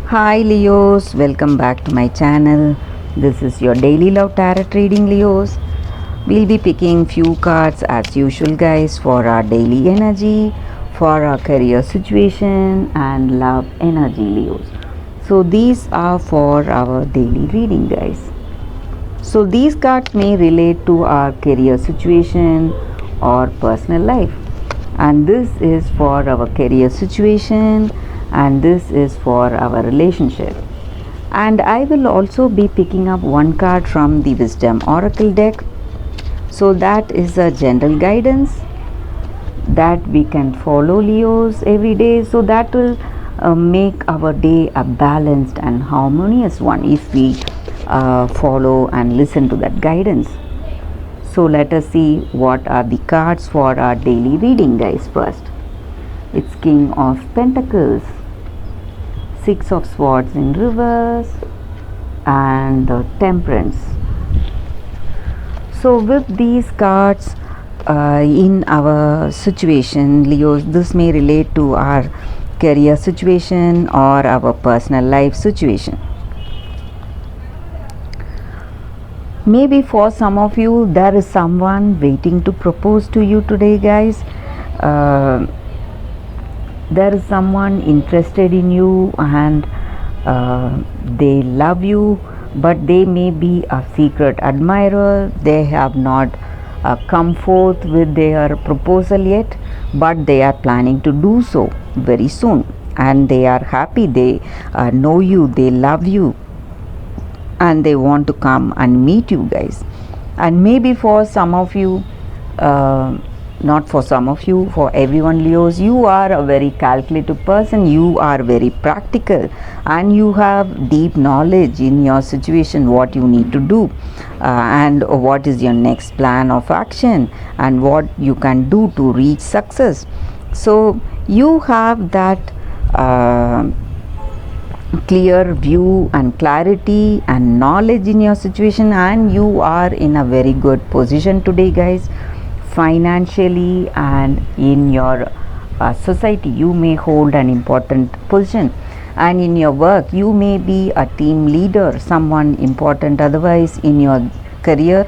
Hi Leos, welcome back to my channel. This is your daily love tarot reading, Leos. We'll be picking few cards as usual, guys, for our daily energy, for our career situation and love energy, Leos. So these are for our daily reading, guys. So these cards may relate to our career situation or personal life. And this is for our career situation and this is for our relationship. And I will also be picking up one card from the Wisdom Oracle deck. So that is a general guidance that we can follow, Leos, every day. So that will make our day a balanced and harmonious one if we follow and listen to that guidance. So let us see what are the cards for our daily reading, guys. First, it's King of Pentacles, Six of Swords in reverse, and the Temperance. So with these cards in our situation, Leos, this may relate to our career situation or our personal life situation. Maybe for some of you there is someone waiting to propose to you today, guys. There is someone interested in you and they love you, but they may be a secret admirer. They have not come forth with their proposal yet, but they are planning to do so very soon, and they are happy. They know you, they love you, and they want to come and meet you, guys. And maybe for some of you, not for some of you, for everyone, Leos, you are a very calculative person. You are very practical and you have deep knowledge in your situation, what you need to do and what is your next plan of action and what you can do to reach success. So you have that clear view and clarity and knowledge in your situation, and you are in a very good position today, guys. Financially and in your society, you may hold an important position, and in your work you may be a team leader, someone important. Otherwise, in your career,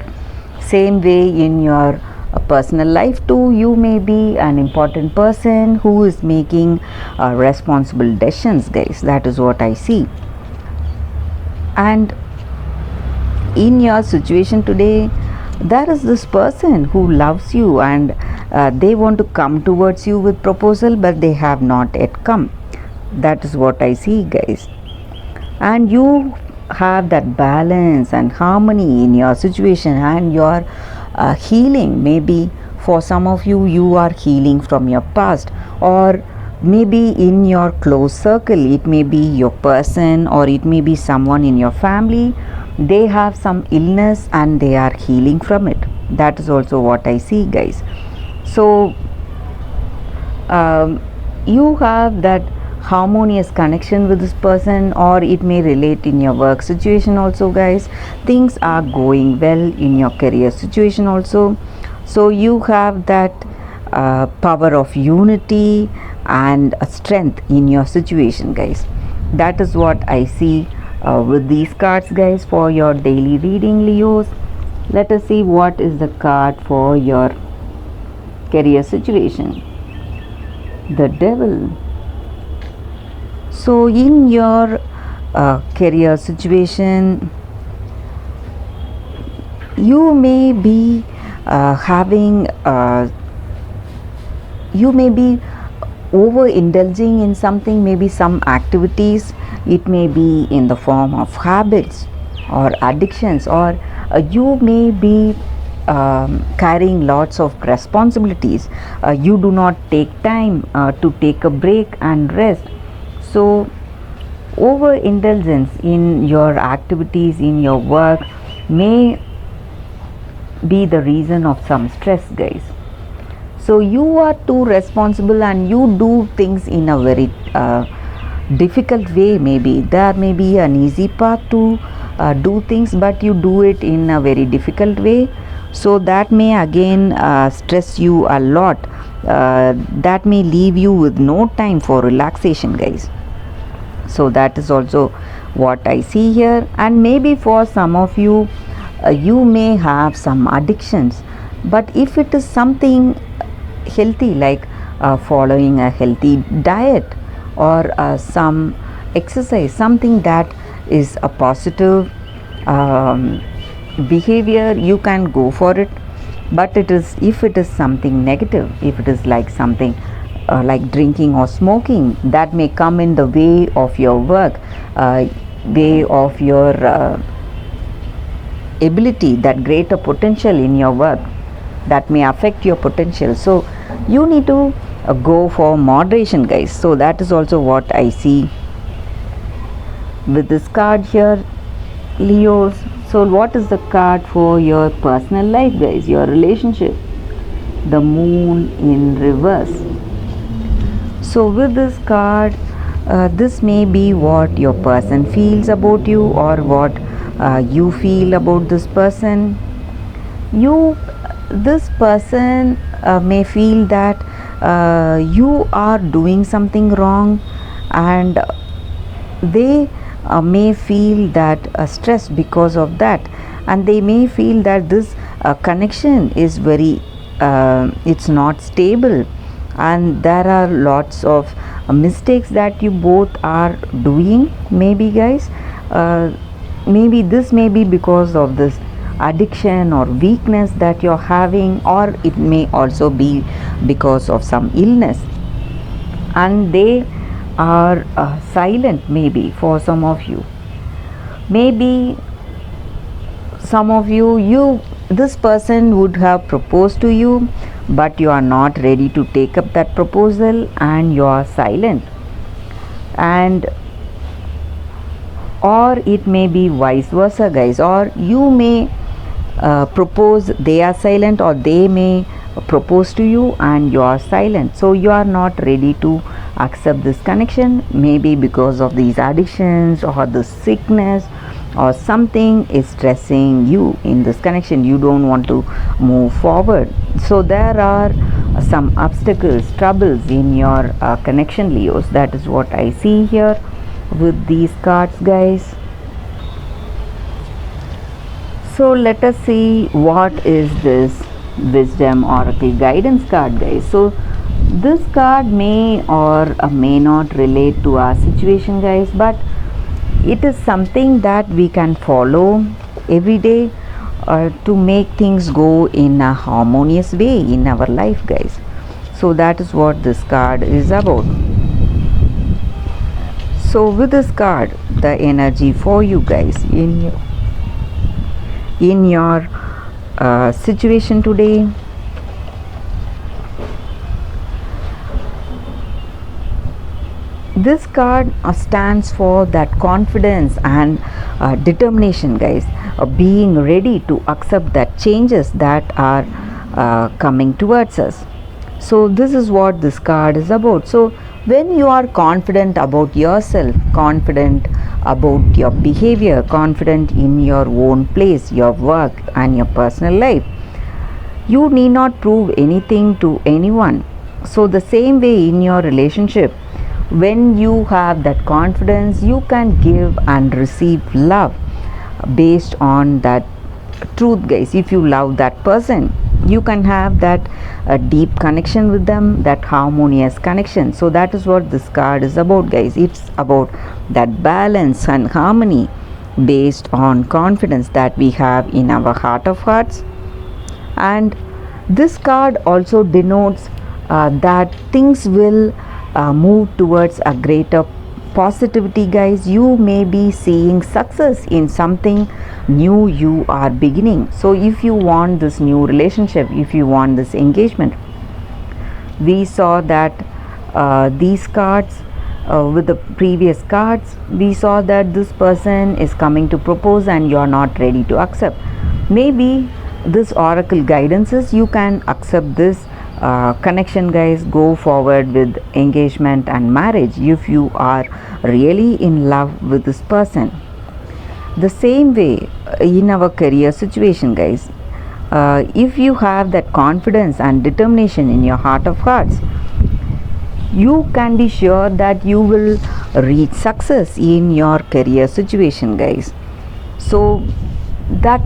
same way in your personal life too, you may be an important person who is making responsible decisions, guys. That is what I see. And in your situation today, there is this person who loves you and they want to come towards you with proposal, but they have not yet come. That is what I see, guys. And you have that balance and harmony in your situation, and your healing. Maybe for some of you, you are healing from your past, or maybe in your close circle, it may be your person or it may be someone in your family. They have some illness and they are healing from it. That is also what I see, guys. So you have that harmonious connection with this person, or it may relate in your work situation also, guys. Things are going well in your career situation also. So you have that power of unity and strength in your situation, guys. That is what I see with these cards, guys, for your daily reading, Leos. Let us see what is the card for your career situation. The Devil. So in your career situation, you may be you may be overindulging in something, maybe some activities. It may be in the form of habits or addictions, or you may be carrying lots of responsibilities. You do not take time to take a break and rest. So overindulgence in your activities, in your work, may be the reason of some stress, guys. So you are too responsible and you do things in a very difficult way. Maybe there may be an easy path to do things, but you do it in a very difficult way. So that may again stress you a lot. That may leave you with no time for relaxation, guys. So that is also what I see here. And maybe for some of you, you may have some addictions, but if it is something healthy, like following a healthy diet, or some exercise, something that is a positive behavior, you can go for it. But it is, if it is something negative, if it is like something like drinking or smoking, that may come in the way of your work, way of your ability, that greater potential in your work, that may affect your potential. So you need to go for moderation, guys. So that is also what I see with this card here, Leos. So what is the card for your personal life, guys? Your relationship, the moon in reverse. So with this card, this may be what your person feels about you, or what you feel about this person. This person may feel that you are doing something wrong, and they may feel that stress because of that, and they may feel that this connection is very it's not stable, and there are lots of mistakes that you both are doing, maybe, guys. Maybe this may be because of this addiction or weakness that you're having, or it may also be because of some illness, and they are silent, maybe, for some of you. Maybe some of you, this person would have proposed to you, but you are not ready to take up that proposal, and you are silent. And or it may be vice versa, guys, or you may propose, they are silent, or they may propose to you and you are silent. So you are not ready to accept this connection, maybe because of these addictions or the sickness, or something is stressing you in this connection. You don't want to move forward. So there are some obstacles, troubles in your connection, Leos. That is what I see here with these cards, guys. So let us see what is this wisdom oracle guidance card, guys. So this card may or may not relate to our situation, guys, but it is something that we can follow every day to make things go in a harmonious way in our life, guys. So that is what this card is about. So with this card, the energy for you guys in your situation today, this card stands for that confidence and determination, guys, being ready to accept that changes that are coming towards us. So this is what this card is about. So when you are confident about yourself, confident about your behavior, confident in your own place, your work and your personal life, you need not prove anything to anyone. So the same way in your relationship, when you have that confidence, you can give and receive love based on that truth, guys. If you love that person, you can have that deep connection with them, that harmonious connection. So that is what this card is about, guys. It's about that balance and harmony based on confidence that we have in our heart of hearts. And this card also denotes that things will move towards a greater positivity, guys. You may be seeing success in something new you are beginning. So if you want this new relationship, if you want this engagement, we saw that these cards with the previous cards, we saw that this person is coming to propose and you are not ready to accept. Maybe this oracle guidances, you can accept this connection, guys. Go forward with engagement and marriage if you are really in love with this person. The same way in our career situation, guys, if you have that confidence and determination in your heart of hearts, you can be sure that you will reach success in your career situation, guys. So that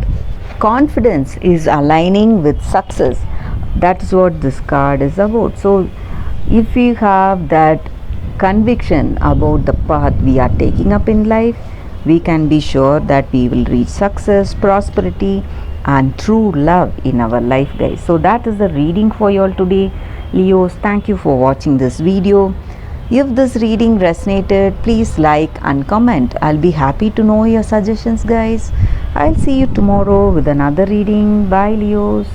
confidence is aligning with success. That's what this card is about. So if we have that conviction about the path we are taking up in life, we can be sure that we will reach success, prosperity, and true love in our life, guys. So that is the reading for you all today, Leos. Thank you for watching this video. If this reading resonated, please like and comment. I'll be happy to know your suggestions, guys. I'll see you tomorrow with another reading. Bye, Leos.